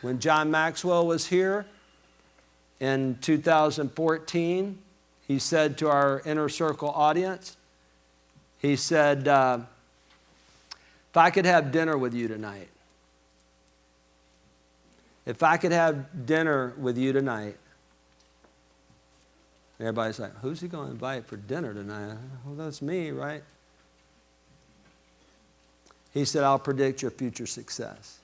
When John Maxwell was here in 2014, he said to our inner circle audience, he said, if I could have dinner with you tonight, if I could have dinner with you tonight, everybody's like, who's he going to invite for dinner tonight? Well, that's me, right? He said, I'll predict your future success.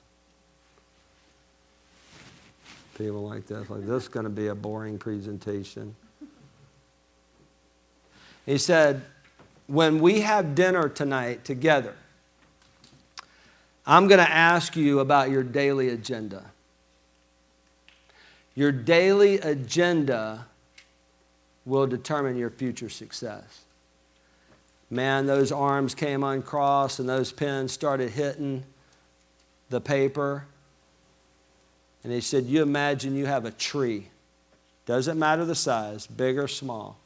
People like that, like, this is going to be a boring presentation. He said, when we have dinner tonight together, I'm going to ask you about your daily agenda. Your daily agenda will determine your future success. Man, those arms came uncrossed and those pens started hitting the paper. And he said, you imagine you have a tree. Doesn't matter the size, big or small.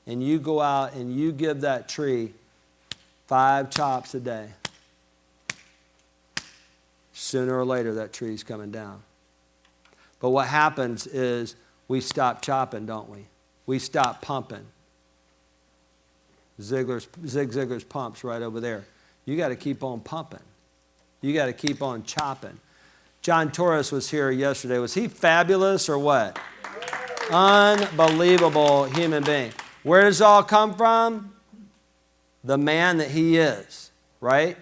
And you go out and you give that tree 5 chops a day. Sooner or later, that tree's coming down. But what happens is we stop chopping, don't we? We stop pumping. Zig Ziglar's pump's right over there. You got to keep on pumping. You got to keep on chopping. John Torres was here yesterday. Was he fabulous or what? Unbelievable human being. Where does it all come from? The man that he is, right?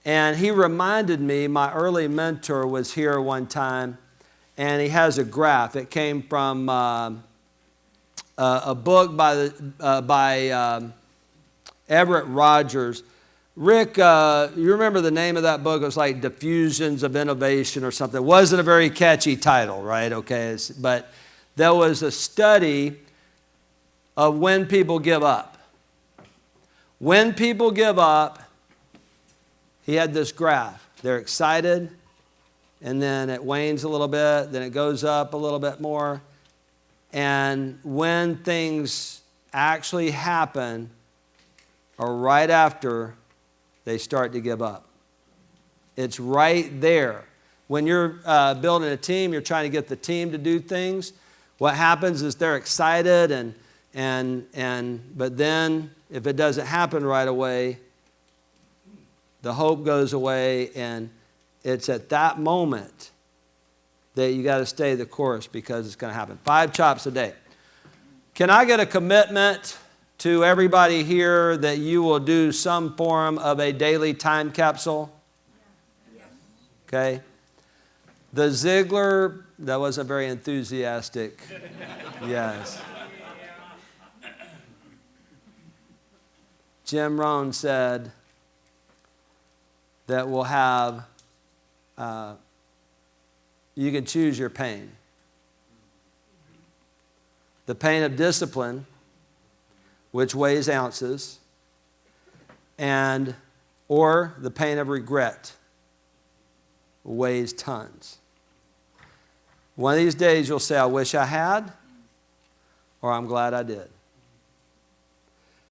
And he reminded me, my early mentor was here one time, and he has a graph. It came from a book by Everett Rogers. Rick, you remember the name of that book? It was like Diffusions of Innovation or something. It wasn't a very catchy title, right? Okay, but there was a study of when people give up. When people give up, he had this graph. They're excited, and then it wanes a little bit, then it goes up a little bit more. And when things actually happen, or right after, they start to give up. It's right there. When you're building a team, you're trying to get the team to do things. What happens is they're excited, but then if it doesn't happen right away, the hope goes away, and it's at that moment that you got to stay the course because it's going to happen. 5 chops a day. Can I get a commitment to everybody here that you will do some form of a daily time capsule? Okay. The Ziglar, that wasn't very enthusiastic. Yes. Jim Rohn said that we'll have, you can choose your pain. The pain of discipline, which weighs ounces, or the pain of regret, weighs tons. One of these days you'll say, I wish I had, or I'm glad I did.